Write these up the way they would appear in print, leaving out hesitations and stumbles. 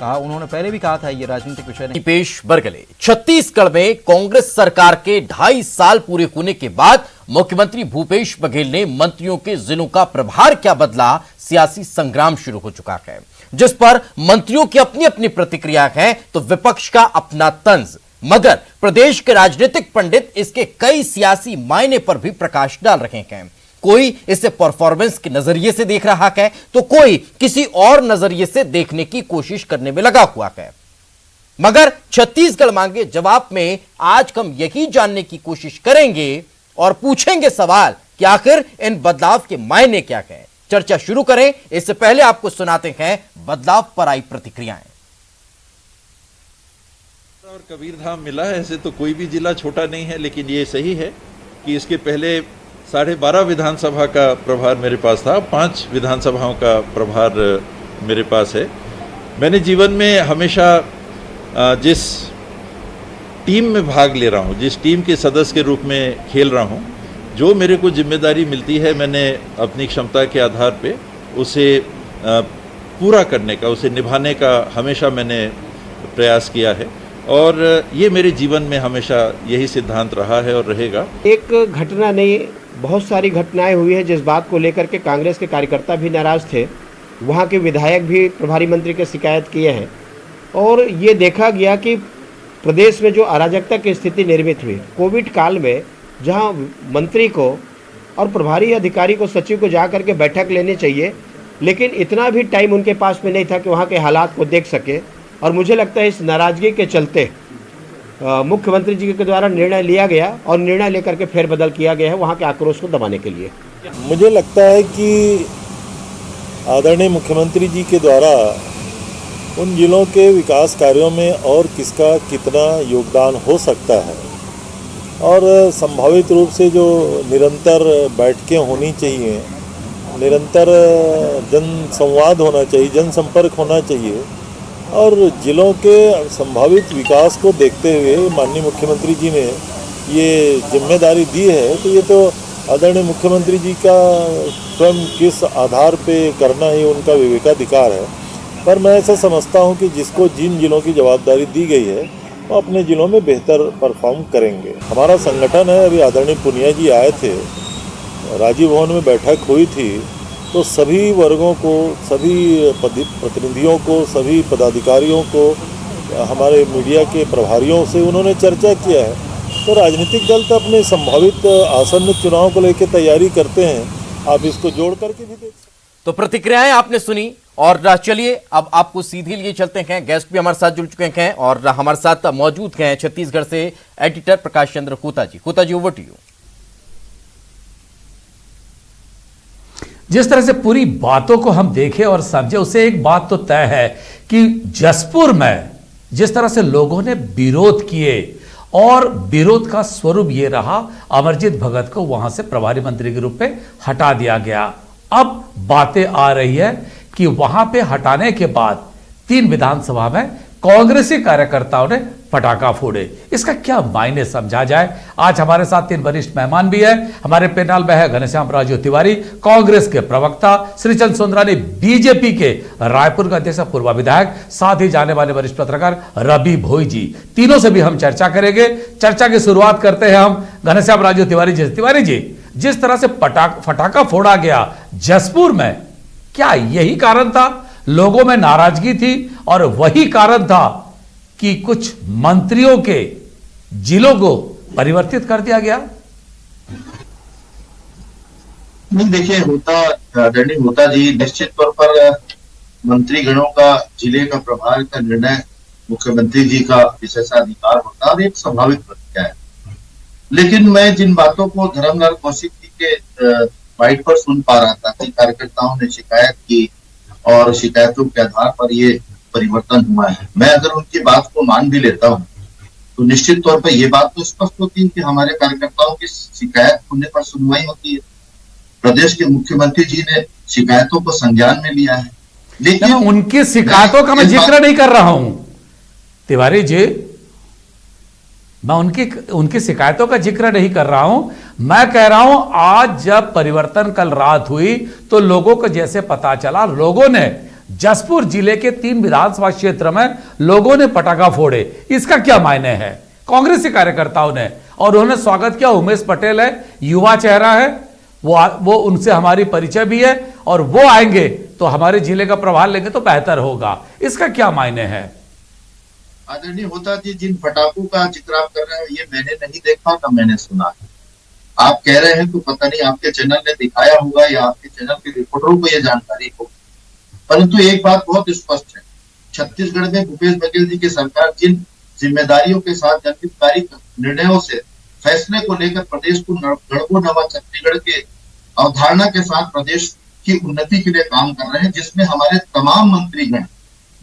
कहा। उन्होंने पहले भी कहा था ये राजनीतिक विषय नहीं। पेश बरगले। छत्तीसगढ़ में कांग्रेस सरकार के 2.5 साल पूरे होने के बाद मुख्यमंत्री भूपेश बघेल ने मंत्रियों के जिलों का प्रभार क्या बदला, सियासी संग्राम शुरू हो चुका है, जिस पर मंत्रियों की अपनी अपनी प्रतिक्रिया है तो विपक्ष का अपना तंज। मगर प्रदेश के राजनीतिक पंडित इसके कई सियासी मायने पर भी प्रकाश डाल रहे हैं। कोई इसे परफॉर्मेंस के नजरिए से देख रहा है तो कोई किसी और नजरिए से देखने की कोशिश करने में लगा हुआ है। मगर छत्तीसगढ़ मांगे जवाब में आज हम यही जानने की कोशिश करेंगे और पूछेंगे सवाल कि आखिर इन बदलाव के मायने क्या हैं। चर्चा शुरू करें इससे पहले आपको सुनाते हैं बदलाव पर आई प्रतिक्रियाएं। और कबीरधाम मिला है, ऐसे तो कोई भी जिला छोटा नहीं है, लेकिन ये सही है कि इसके पहले 12.5 विधानसभा का प्रभार मेरे पास था, 5 विधानसभाओं का प्रभार मेरे पास है। मैंने जीवन में हमेशा जिस टीम में भाग ले रहा हूँ, जिस टीम के सदस्य के रूप में खेल रहा हूँ, जो मेरे को जिम्मेदारी मिलती है, मैंने अपनी क्षमता के आधार पे उसे पूरा करने का, उसे निभाने का हमेशा मैंने प्रयास किया है और ये मेरे जीवन में हमेशा यही सिद्धांत रहा है और रहेगा। एक घटना नहीं, बहुत सारी घटनाएं हुई है जिस बात को लेकर के कांग्रेस के कार्यकर्ता भी नाराज थे, वहाँ के विधायक भी प्रभारी मंत्री के शिकायत किए हैं और ये देखा गया कि प्रदेश में जो अराजकता की स्थिति निर्मित हुई कोविड काल में, जहाँ मंत्री को और प्रभारी अधिकारी को, सचिव को जा करके बैठक लेनी चाहिए, लेकिन इतना भी टाइम उनके पास में नहीं था कि वहाँ के हालात को देख सके। और मुझे लगता है इस नाराजगी के चलते मुख्यमंत्री जी के द्वारा निर्णय लिया गया और निर्णय लेकर के फेरबदल किया गया है वहाँ के आक्रोश को दबाने के लिए। मुझे लगता है कि आदरणीय मुख्यमंत्री जी के द्वारा उन जिलों के विकास कार्यों में और किसका कितना योगदान हो सकता है और संभावित रूप से जो निरंतर बैठकें होनी चाहिए, निरंतर जन संवाद होना चाहिए, जनसंपर्क होना चाहिए और जिलों के संभावित विकास को देखते हुए माननीय मुख्यमंत्री जी ने ये जिम्मेदारी दी है, तो ये तो आदरणीय मुख्यमंत्री जी का स्वयं किस आधार पे करना ही उनका विवेकाधिकार है। पर मैं ऐसा समझता हूँ कि जिसको जिन जिलों की जवाबदारी दी गई है वो अपने जिलों में बेहतर परफॉर्म करेंगे। हमारा संगठन है, अभी आदरणीय पुनिया जी आए थे, राजीव भवन में बैठक हुई थी, तो सभी वर्गों को, सभी प्रतिनिधियों को, सभी पदाधिकारियों को, हमारे मीडिया के प्रभारियों से उन्होंने चर्चा किया है। तो राजनीतिक दल तो अपने संभावित आसन्न चुनाव को लेकर तैयारी करते हैं, आप इसको जोड़ करके भी देख सकते। तो प्रतिक्रियाएं आपने सुनी और चलिए अब आपको सीधे लिए चलते हैं। गेस्ट भी हमारे साथ जुड़ चुके हैं और हमारे साथ मौजूद हैं छत्तीसगढ़ से एडिटर प्रकाश चंद्र खोता जी। खोता जी, ओवर टू यू। जिस तरह से पूरी बातों को हम देखें और समझे, उससे एक बात तो तय है कि जसपुर में जिस तरह से लोगों ने विरोध किए और विरोध का स्वरूप यह रहा, अमरजीत भगत को वहां से प्रभारी मंत्री के रूप में हटा दिया गया। अब बातें आ रही है कि वहां पे हटाने के बाद 3 विधानसभा में कांग्रेसी कार्यकर्ताओं ने पटाखा फोड़े। इसका क्या मायने समझा जाए? आज हमारे साथ 3 वरिष्ठ मेहमान भी है। हमारे पैनल में है घनश्याम राजू तिवारी, कांग्रेस के प्रवक्ता, श्रीचंद सुंदरानी बीजेपी के रायपुर का अध्यक्ष पूर्व विधायक, साथ ही जाने वाले वरिष्ठ पत्रकार रवि भोई जी। तीनों से भी हम चर्चा करेंगे। चर्चा की शुरुआत करते हैं हम घनश्याम राजू तिवारी जी। तिवारी जी, जिस तरह से पटाखा फोड़ा गया जसपुर में, क्या यही कारण था? लोगों में नाराजगी थी और वही कारण था कि कुछ मंत्रियों के जिलों को परिवर्तित कर दिया गया? नहीं, देखिए, होता जी, निश्चित तौर पर मंत्रीगणों का जिले का प्रभार का निर्णय मुख्यमंत्री जी का विशेषाधिकार होता है और एक स्वाभाविक प्रक्रिया है। लेकिन मैं जिन बातों को धर्मलाल कौशिक जी के बाइट पर सुन पा रहा था कि कार्यकर्ताओं ने शिकायत की और शिकायतों के आधार पर ये परिवर्तन हुआ है, मैं अगर उनकी बात को मान भी लेता हूँ तो निश्चित तौर पर यह बात तो स्पष्ट होती है कि हमारे कार्यकर्ताओं की शिकायत होने पर सुनवाई होती है। प्रदेश के मुख्यमंत्री जी ने शिकायतों को संज्ञान में लिया है, लेकिन उनकी शिकायतों का मैं जिक्र नहीं कर रहा हूं तिवारी जी, मैं उनकी शिकायतों का जिक्र नहीं कर रहा हूं। मैं कह रहा हूं आज जब परिवर्तन कल रात हुई तो लोगों को जैसे पता चला, लोगों ने जसपुर जिले के 3 विधानसभा क्षेत्र में लोगों ने पटाखा फोड़े, इसका क्या मायने है? कांग्रेसी कार्यकर्ताओं ने, और उन्होंने स्वागत किया। उमेश पटेल है, युवा चेहरा है, वो उनसे हमारी परिचय भी है, और वो आएंगे तो हमारे जिले का प्रभार लेंगे तो बेहतर होगा। इसका क्या मायने है? आदरणीय होता जी, जिन पटाखों का जिक्र आप कर रहे हैं ये मैंने नहीं देखा, ना मैंने सुना है। आप कह रहे हैं तो पता नहीं आपके चैनल ने दिखाया होगा या आपके चैनल के रिपोर्टरों को यह जानकारी हो, परंतु एक बात बहुत स्पष्ट है, छत्तीसगढ़ में भूपेश बघेल जी की सरकार जिन जिम्मेदारियों के साथ जनहितकारी निर्णयों से फैसले को लेकर प्रदेश को गढ़बो नवा छत्तीसगढ़ के अवधारणा के साथ प्रदेश की उन्नति के लिए काम कर रहे हैं, जिसमें हमारे तमाम मंत्रीगण,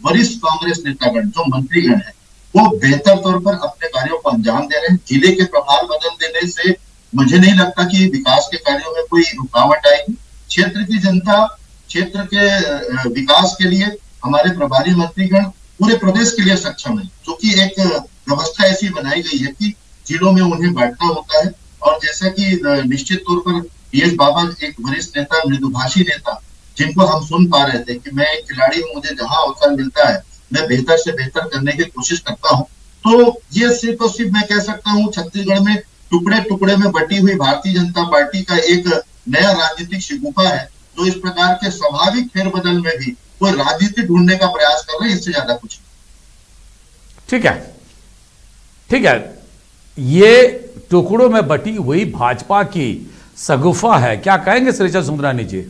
वरिष्ठ कांग्रेस नेतागण जो मंत्रीगण हैं, वो बेहतर तौर पर अपने कार्यों को अंजाम दे रहे हैं। जिले के प्रभार बदल देने से मुझे नहीं लगता कि विकास के कार्यों में कोई रुकावट आएगी। क्षेत्र की जनता, क्षेत्र के विकास के लिए हमारे प्रभारी मंत्रीगण पूरे प्रदेश के लिए सक्षम है, क्योंकि एक व्यवस्था ऐसी बनाई गई है कि जिलों में उन्हें बांटना होता है। और जैसा कि निश्चित तौर पर टीएस बाबा एक वरिष्ठ नेता, मृदुभाषी नेता, जिनको हम सुन पा रहे थे कि मैं एक खिलाड़ी हूं, मुझे जहां अवसर मिलता है मैं बेहतर से बेहतर करने की कोशिश करता हूं, तो ये सिर्फ और सिर्फ मैं कह सकता हूं छत्तीसगढ़ में टुकड़े टुकड़े में बटी हुई भारतीय जनता पार्टी का एक नया राजनीतिक शिगुफा है, जो इस प्रकार के स्वाभाविक फेरबदल में भी कोई राजनीति ढूंढने का प्रयास कर रहे हैं, इससे ज्यादा कुछ नहीं। ठीक है, ठीक है, ये टुकड़ों में बटी हुई भाजपा की सगुफा है, क्या कहेंगे श्रीचंद सुंदरानी जी?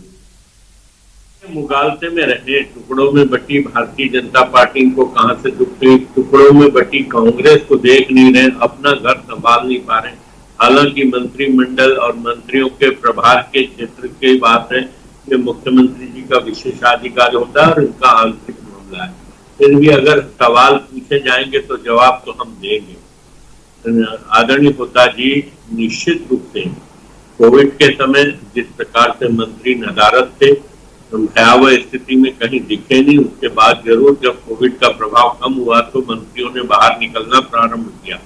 मुगालते में रहे, टुकड़ों में बटी भारतीय जनता पार्टी को कहां से टुकड़ों में बटी कांग्रेस को देख नहीं रहे, अपना घर संभाल नहीं पा रहे। हालांकि मंत्रिमंडल और मंत्रियों के प्रभार के क्षेत्र की बात है, ये मुख्यमंत्री जी का विशेषाधिकार होता है और इनका आंतरिक मामला है। फिर भी अगर सवाल पूछे जाएंगे तो जवाब तो हम देंगे। आदरणीय होता जी, निश्चित रूप से कोविड के समय जिस प्रकार से मंत्री नदारद थे, भयावह स्थिति में कहीं दिखे नहीं, उसके बाद जरूर जब कोविड का प्रभाव कम हुआ तो मंत्रियों ने बाहर निकलना प्रारंभ किया।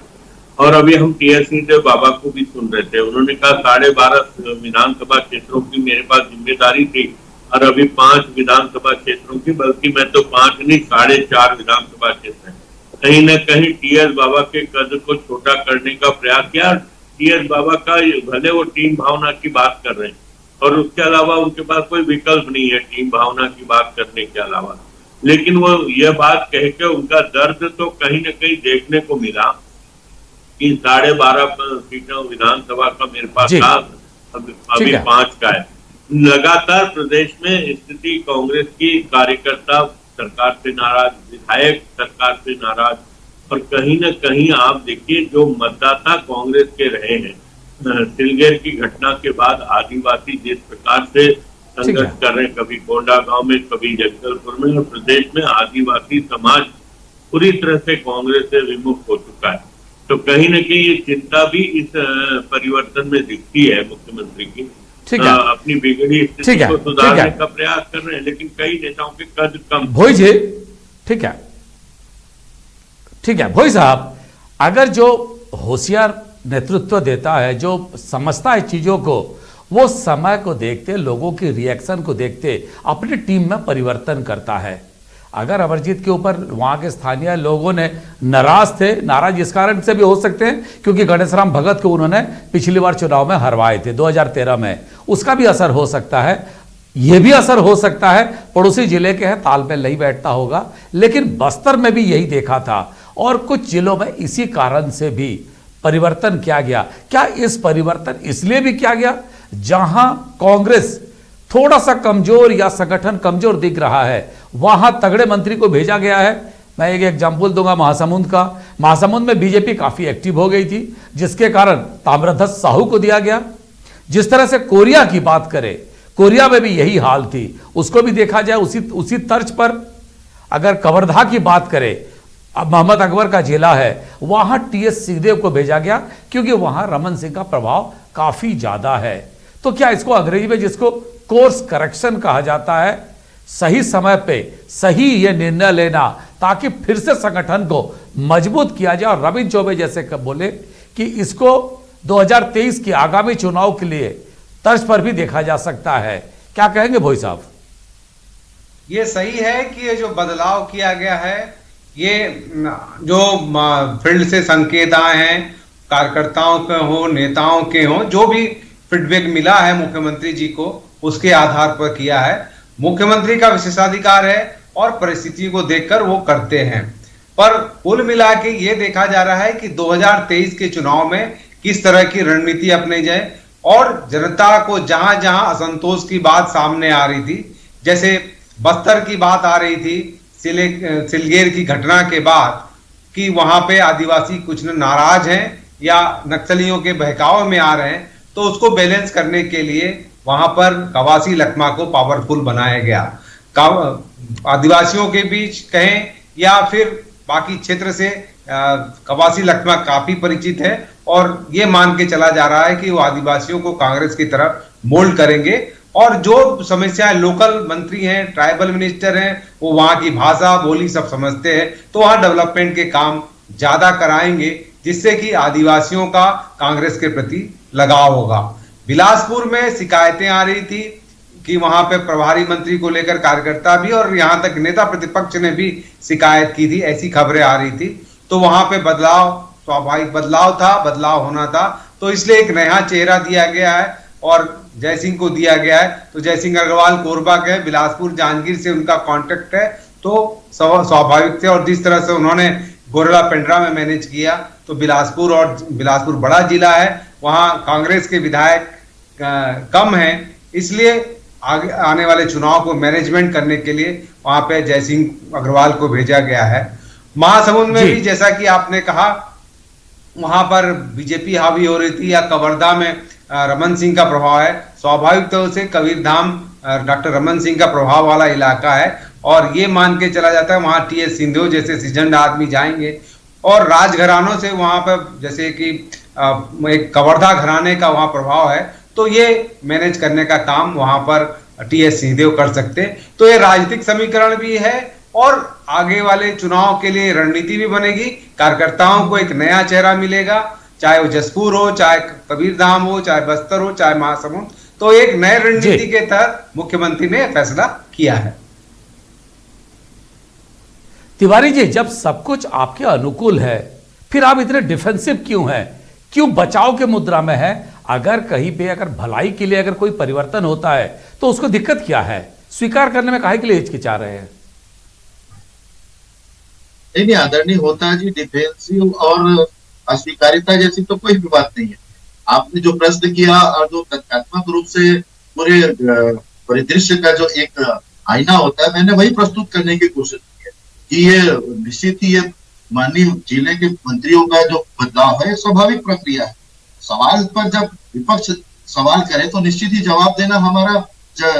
और अभी हम टीएस सिंहदेव बाबा को भी सुन रहे थे, उन्होंने कहा 12.5 विधानसभा क्षेत्रों की मेरे पास जिम्मेदारी थी और अभी 5 विधानसभा क्षेत्रों की, बल्कि मैं तो 5 नहीं 4.5 विधानसभा क्षेत्र है। कहीं न कहीं टीएस बाबा के कद को छोटा करने का प्रयास किया। टीएस बाबा का भले वो टीम भावना की बात कर रहे हैं और उसके अलावा उनके पास कोई विकल्प नहीं है टीम भावना की बात करने के अलावा, लेकिन वो ये बात कह के उनका दर्द तो कहीं न कहीं देखने को मिला कि 12.5 सीटों विधानसभा का मेरे पास था, अभी 5 का है। लगातार प्रदेश में स्थिति कांग्रेस की, कार्यकर्ता सरकार से नाराज, विधायक सरकार से नाराज, और कहीं न कहीं आप देखिए जो मतदाता कांग्रेस के रहे हैं, सिलगेर की घटना के बाद आदिवासी जिस प्रकार से संघर्ष कर रहे हैं, कभी गोंडा गांव में, कभी जगदलपुर में, और प्रदेश में आदिवासी समाज पूरी तरह से कांग्रेस से विमुख हो चुका है। तो कहीं न कहीं ये चिंता भी इस परिवर्तन में दिखती है मुख्यमंत्री की। अपनी बिगड़ी स्थिति को सुधारने का प्रयास कर रहे हैं, लेकिन कई नेताओं के कद कम। भोई जी, ठीक है, ठीक है भोई साहब, अगर जो होशियार नेतृत्व देता है, जो समझता है चीजों को, वो समय को देखते, लोगों के रिएक्शन को देखते अपनी टीम में परिवर्तन करता है। अगर अमरजीत के ऊपर वहां के स्थानीय लोगों ने नाराज इस कारण से भी हो सकते हैं क्योंकि गणेशराम भगत को उन्होंने पिछली बार चुनाव में हरवाए थे 2013 में, उसका भी असर हो सकता है। यह भी असर हो सकता है पड़ोसी जिले के हैं, तालमेल नहीं बैठता होगा, लेकिन बस्तर में भी यही देखा था और कुछ जिलों में इसी कारण से भी परिवर्तन किया गया। क्या इस परिवर्तन इसलिए भी किया गया जहां कांग्रेस थोड़ा सा कमजोर या संगठन कमजोर दिख रहा है, वहां तगड़े मंत्री को भेजा गया है? मैं एक एग्जाम्पल दूंगा महासमुंद का। महासमुंद में बीजेपी काफी एक्टिव हो गई थी, जिसके कारण ताम्रध्वज साहू को दिया गया। जिस तरह से कोरिया की बात करें, कोरिया में भी यही हाल थी, उसको भी देखा जाए उसी तर्ज पर। अगर कवर्धा की बात करें, अब मोहम्मद अकबर का जिला है, वहां टीएस सिंहदेव को भेजा गया क्योंकि वहां रमन सिंह का प्रभाव काफी ज्यादा है। तो क्या इसको अंग्रेजी में जिसको कोर्स करेक्शन कहा जाता है, सही समय पे सही ये निर्णय लेना ताकि फिर से संगठन को मजबूत किया जाए। और रविंद्र चौबे जैसे बोले कि इसको 2023 के आगामी चुनाव के लिए तर्ज पर भी देखा जा सकता है। क्या कहेंगे भोई साहब? ये सही है कि ये जो बदलाव किया गया है, ये जो फील्ड से संकेत आए हैं, कार्यकर्ताओं के हो, नेताओं के हो, जो भी फीडबैक मिला है मुख्यमंत्री जी को, उसके आधार पर किया है। मुख्यमंत्री का विशेषाधिकार है और परिस्थिति को देखकर वो करते हैं। पर कुल मिला के ये देखा जा रहा है कि 2023 के चुनाव में किस तरह की रणनीति अपनाई जाए और जनता को जहां जहां असंतोष की बात सामने आ रही थी, जैसे बस्तर की बात आ रही थी, सिलगेर की घटना के बाद कि वहां पे आदिवासी कुछ नाराज हैं या नक्सलियों के बहकाव में आ रहे हैं, तो उसको बैलेंस करने के लिए वहां पर कवासी लखमा को पावरफुल बनाया गया। आदिवासियों के बीच कहें या फिर बाकी क्षेत्र से कवासी लखमा काफी परिचित है और ये मान के चला जा रहा है कि वो आदिवासियों को कांग्रेस की तरफ मोल्ड करेंगे और जो समस्याएं लोकल मंत्री हैं, ट्राइबल मिनिस्टर हैं, वो वहां की भाषा बोली सब समझते हैं, तो वहां डेवलपमेंट के काम ज्यादा कराएंगे, जिससे कि आदिवासियों का कांग्रेस के प्रति लगाव होगा। बिलासपुर में शिकायतें आ रही थी कि वहां पे प्रभारी मंत्री को लेकर कार्यकर्ता भी और यहां तक नेता प्रतिपक्ष ने भी शिकायत की थी, ऐसी खबरें आ रही थी। तो वहां पे बदलाव, स्वाभाविक बदलाव था, बदलाव होना था, तो इसलिए एक नया चेहरा दिया गया है और जयसिंह को दिया गया है। तो जयसिंह अग्रवाल कोरबा के, बिलासपुर जांजगीर से उनका कांटेक्ट है, तो स्वाभाविक थे। और जिस तरह से उन्होंने गोरला पेंड्रा में मैनेज किया, तो बिलासपुर बड़ा जिला है, वहां कांग्रेस के विधायक कम हैं, इसलिए आगे आने वाले चुनाव को मैनेजमेंट करने के लिए वहां पे जयसिंह अग्रवाल को भेजा गया है। महासमुंद में भी जैसा कि आपने कहा, वहां पर बीजेपी हावी हो रही थी या कवर्धा में रमन सिंह का प्रभाव है। स्वाभाविक तौर से कबीरधाम डॉक्टर रमन सिंह का प्रभाव वाला इलाका है और ये मान के चला जाता है वहां टीएस सिंहदेव जैसे सीजन्ड आदमी जाएंगे और राजघरानों से वहां पर जैसे कि एक कवर्धा घराने का वहां प्रभाव है, तो ये मैनेज करने का काम वहां पर टीएस सिंहदेव कर सकते। तो ये राजनीतिक समीकरण भी है और आगे वाले चुनाव के लिए रणनीति भी बनेगी। कार्यकर्ताओं को एक नया चेहरा मिलेगा, चाहे वो जसपुर हो, चाहे कबीरधाम हो, चाहे बस्तर हो, चाहे महासमुंद। तो एक नए रणनीति के तहत मुख्यमंत्री ने फैसला किया है। तिवारी जी, जब सब कुछ आपके अनुकूल है, फिर आप इतने डिफेंसिव क्यों हैं? क्यों बचाव के मुद्रा में है? अगर कहीं पे अगर भलाई के लिए अगर कोई परिवर्तन होता है तो उसको दिक्कत क्या है? स्वीकार करने में काहे के लिए हिचकिचा रहे हैं? नहीं, आदरणीय होता जी, डिफेंसिव और अस्वीकारिता जैसी तो कोई भी बात नहीं है। आपने जो प्रश्न किया और जो तथ्यात्मक रूप से पूरे परिदृश्य का जो एक आईना होता है, मैंने वही प्रस्तुत करने की कोशिश की है कि ये निश्चित ही ये माननीय जिले के मंत्रियों का जो बदलाव है स्वाभाविक प्रक्रिया है। सवाल पर जब विपक्ष सवाल करे तो निश्चित ही जवाब देना हमारा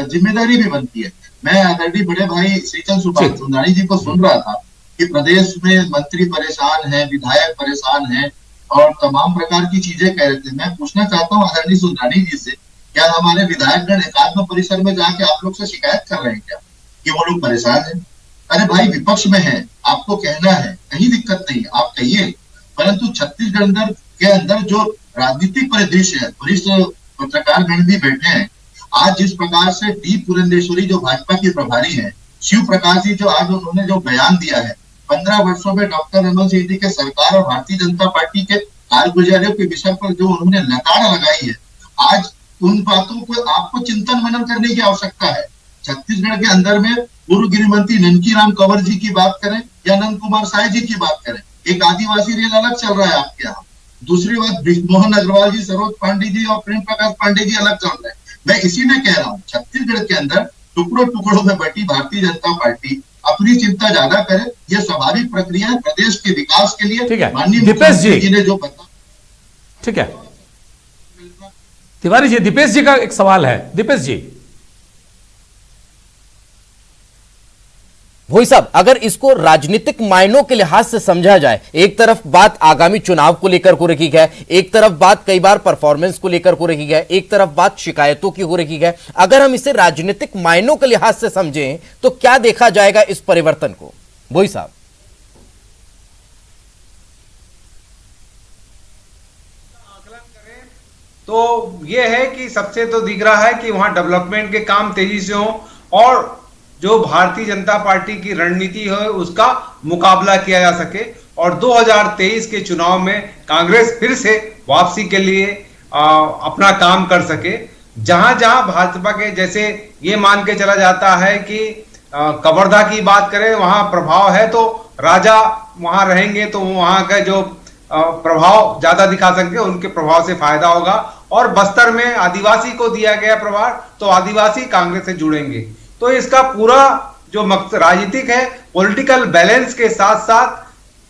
जिम्मेदारी भी बनती है। मैं आदरणीय बड़े भाई श्रीचंद सुंदरानी जी को सुन रहा था कि प्रदेश में मंत्री परेशान हैं, विधायक परेशान हैं और तमाम प्रकार की चीजें कह रहे थे। मैं पूछना चाहता हूँ आदरणीय सुंदरानी जी से, क्या हमारे विधायकगण एकात्म परिसर में जाके आप लोग से शिकायत कर रहे हैं क्या कि वो लोग परेशान हैं? अरे भाई, विपक्ष में है, आपको कहना है, कहीं दिक्कत नहीं, आप कहिए। परंतु छत्तीसगढ़ के अंदर जो राजनीतिक परिदृश्य है, वरिष्ठ पत्रकारगण भी बैठे हैं। आज जिस प्रकार से डी पुरंदेश्वरी जो भाजपा की प्रभारी है, शिव प्रकाश जी जो आज उन्होंने जो बयान दिया है, 15 वर्षों में डॉक्टर रमन सिंह जी के सरकार और भारतीय जनता पार्टी के कारगुजारियों के विषय पर जो उन्होंने लताड़ लगाई है, आज उन बातों को आपको चिंतन मनन करने की आवश्यकता है। छत्तीसगढ़ के अंदर में पूर्व गृह मंत्री ननकी राम कंवर जी की बात करें या नंद कुमार साय जी की बात करें, एक आदिवासी रेल अलग चल रहा है आपके यहाँ। दूसरी बात, मोहन अग्रवाल जी, सरोज पांडे जी और प्रेम प्रकाश पांडे जी अलग चल रहे हैं। मैं इसीलिए कह रहा हूँ, छत्तीसगढ़ के अंदर टुकड़ों टुकड़ों में बटी भारतीय जनता पार्टी अपनी चिंता ज्यादा करे, यह स्वाभाविक प्रक्रिया है प्रदेश के विकास के लिए। माननीय मुख्यमंत्री जी ने जो बताया, ठीक है तिवारी जी, दीपेश जी का एक सवाल है। दीपेश जी, वही साहब, अगर इसको राजनीतिक मायनों के लिहाज से समझा जाए, एक तरफ बात आगामी चुनाव को लेकर हो रखी है, एक तरफ बात कई बार परफॉर्मेंस को लेकर हो रखी है, एक तरफ बात शिकायतों की हो रखी है। अगर हम इसे राजनीतिक मायनों के लिहाज से समझें तो क्या देखा जाएगा इस परिवर्तन को? वही साहब, तो यह है कि सबसे तो दिख रहा है कि वहां डेवलपमेंट के काम तेजी से हो और जो भारतीय जनता पार्टी की रणनीति है उसका मुकाबला किया जा सके और 2023 के चुनाव में कांग्रेस फिर से वापसी के लिए अपना काम कर सके। जहां जहां भाजपा के, जैसे ये मान के चला जाता है कि कवर्धा की बात करें, वहां प्रभाव है तो राजा वहां रहेंगे तो वहां का जो प्रभाव ज्यादा दिखा सकते, उनके प्रभाव से फायदा होगा। और बस्तर में आदिवासी को दिया गया प्रभाव तो आदिवासी कांग्रेस से जुड़ेंगे। तो इसका पूरा जो मकसद राजनीतिक है, पॉलिटिकल बैलेंस के साथ साथ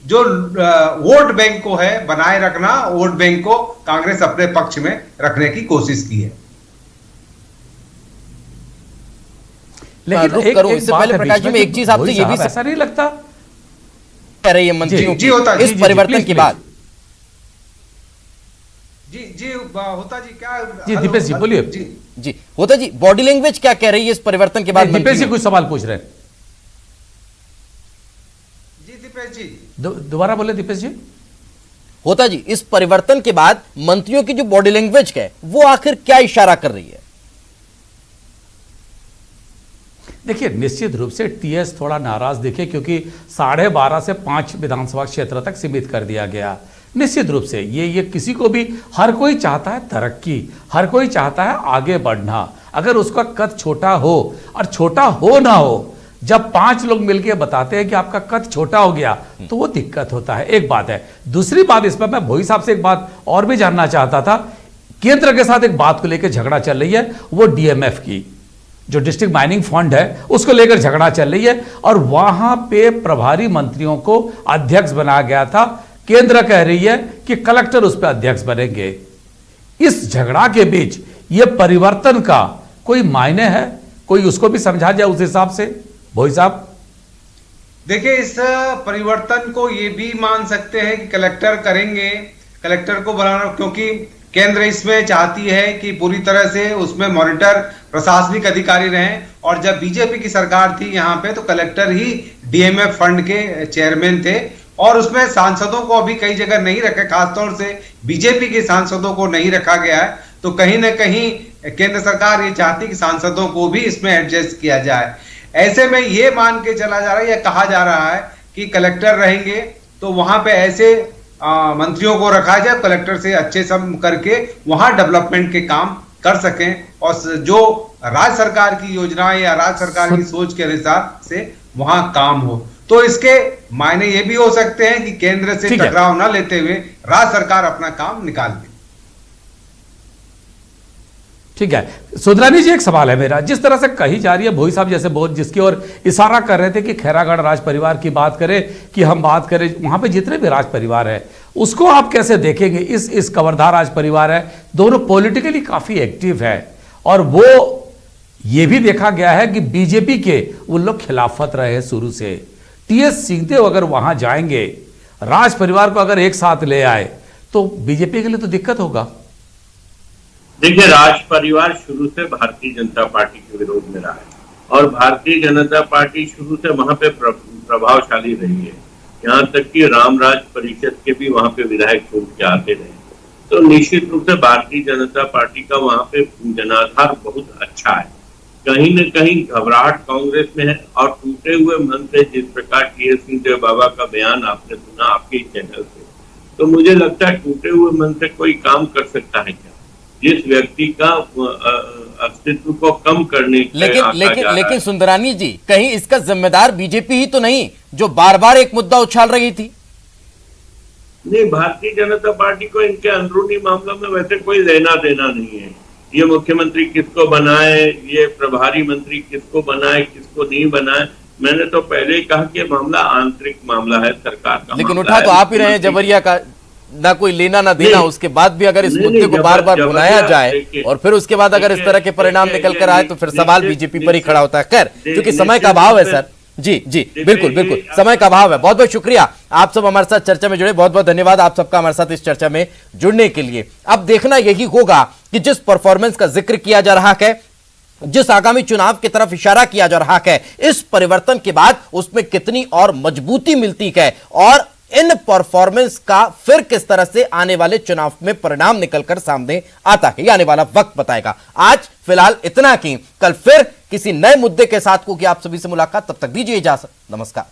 जो वोट बैंक को है बनाए रखना, वोट बैंक को कांग्रेस अपने पक्ष में रखने की कोशिश की है। लेकिन इससे पहले प्रकाश जी, में एक चीज आपसे ये भी ऐसा नहीं लगता कह रही है मंत्रियों जी होता इस परिवर्तन के बाद। जी होता जी, क्या जी दीपेश जी बोलिए। जी होता जी, बॉडी लैंग्वेज क्या कह रही है इस परिवर्तन के बाद? दीपेश जी कुछ सवाल पूछ रहे हैं। जी दीपेश जी दोबारा बोले दीपेश जी। होता जी, इस परिवर्तन के बाद मंत्रियों की जो बॉडी लैंग्वेज है वो आखिर क्या इशारा कर रही है? देखिए, निश्चित रूप से टीएस थोड़ा नाराज दिखे क्योंकि 12.5 से 5 विधानसभा क्षेत्र तक सीमित कर दिया गया। निश्चित रूप से ये किसी को भी, हर कोई चाहता है तरक्की, हर कोई चाहता है आगे बढ़ना। अगर उसका कद छोटा हो और छोटा हो ना हो, जब 5 लोग मिलकर बताते हैं कि आपका कद छोटा हो गया तो वो दिक्कत होता है। एक बात है। दूसरी बात, इस पर मैं भोई साहब से एक बात और भी जानना चाहता था। केंद्र के साथ एक बात को लेकर झगड़ा चल रही है, वो डीएमएफ की, जो डिस्ट्रिक्ट माइनिंग फंड है, उसको लेकर झगड़ा चल रही है और वहां पे प्रभारी मंत्रियों को अध्यक्ष बनाया गया था। केंद्र कह रही है कि कलेक्टर उस पर अध्यक्ष बनेंगे। इस झगड़ा के बीच ये परिवर्तन का कोई मायने है? कोई उसको भी समझा जाए उस हिसाब से, भोई साहब। देखिए, इस परिवर्तन को ये भी मान सकते हैं कि कलेक्टर करेंगे, कलेक्टर को बनाना, क्योंकि केंद्र इसमें चाहती है कि पूरी तरह से उसमें मॉनिटर प्रशासनिक अधिकारी रहें। और जब बीजेपी की सरकार थी यहाँ पे तो कलेक्टर ही डीएमएफ फंड के चेयरमैन थे और उसमें सांसदों को अभी कई जगह नहीं रखा, खासतौर से बीजेपी के सांसदों को नहीं रखा गया है। तो कहीं ना कहीं केंद्र सरकार ये चाहती कि सांसदों को भी इसमें एडजस्ट किया जाए। ऐसे में ये मान के चला जा रहा है या कहा जा रहा है कि कलेक्टर रहेंगे तो वहां पे ऐसे मंत्रियों को रखा जाए, कलेक्टर से अच्छे सब करके वहां डेवलपमेंट के काम कर सकें और जो राज्य सरकार की योजनाएं या राज्य सरकार की सोच के अनुसार से वहां काम हो। तो इसके मायने ये भी हो सकते हैं कि केंद्र से टकराव ना लेते हुए राज्य सरकार अपना काम निकाल ले। ठीक है। सुधरानी जी, एक सवाल है मेरा। जिस तरह से कही जा रही है, भोई साहब जैसे बहुत जिसकी ओर इशारा कर रहे थे कि खैरागढ़ राज परिवार की बात करें कि हम बात करें वहां पे जितने भी राज परिवार है, उसको आप कैसे देखेंगे? इस कवर्धा राज परिवार है, दोनों पॉलिटिकली काफी एक्टिव है और वो ये भी देखा गया है कि बीजेपी के वो लोग खिलाफत रहे हैं शुरू से। टीएस सिंहदेव अगर वहां जाएंगे, राज परिवार को अगर एक साथ ले आए तो बीजेपी के लिए तो दिक्कत होगा। देखिए, राज परिवार शुरू से भारतीय जनता पार्टी के विरोध में रहा है और भारतीय जनता पार्टी शुरू से वहां पे प्रभावशाली रही है। यहाँ तक कि रामराज परिषद के भी वहां पे विधायक चुन के आते रहे। तो निश्चित रूप से भारतीय जनता पार्टी का वहां पे जनाधार बहुत अच्छा है। कहीं न कहीं घबराहट कांग्रेस में है और टूटे हुए मन से, जिस प्रकार टीएस सिंहदेव बाबा का बयान आपने सुना आपके चैनल से, तो मुझे लगता है टूटे हुए मन से कोई काम कर सकता है क्या? जिस व्यक्ति का अस्तित्व को कम करने लेकिन सुंदरानी जी, कहीं इसका जिम्मेदार बीजेपी ही तो नहीं जो बार बार एक मुद्दा उछाल रही थी? नहीं, भारतीय जनता पार्टी को इनके अंदरूनी मामलों में वैसे कोई लेना देना नहीं है। ये मुख्यमंत्री किसको बनाए, ये प्रभारी मंत्री किसको बनाए, किसको नहीं बनाए, मैंने तो पहले ही कहा कि मामला आंतरिक मामला है, सरकार का। लेकिन उठा तो आप ही रहे हैं जबरिया का, ना कोई लेना ना देना। उसके बाद भी अगर इस मुद्दे को बार बार बुलाया जाए और फिर उसके बाद अगर इस तरह के परिणाम निकल कर आए तो फिर सवाल बीजेपी पर ही खड़ा होता है। खैर, क्योंकि समय का अभाव है सर। जी बिल्कुल समय का अभाव है। बहुत बहुत शुक्रिया आप सब हमारे साथ चर्चा में जुड़े। बहुत बहुत धन्यवाद आप सबका हमारे साथ इस चर्चा में जुड़ने के लिए। अब देखना यही होगा कि जिस परफॉर्मेंस का जिक्र किया जा रहा है, जिस आगामी चुनाव की तरफ इशारा किया जा रहा है, इस परिवर्तन के बाद उसमें कितनी और मजबूती मिलती है और इन परफॉर्मेंस का फिर किस तरह से आने वाले चुनाव में परिणाम निकलकर सामने आता है, आने वाला वक्त बताएगा। आज फिलहाल इतना कि कल फिर किसी नए मुद्दे के साथ होगी आप सभी से मुलाकात। तब तक दीजिए इजाजत, नमस्कार।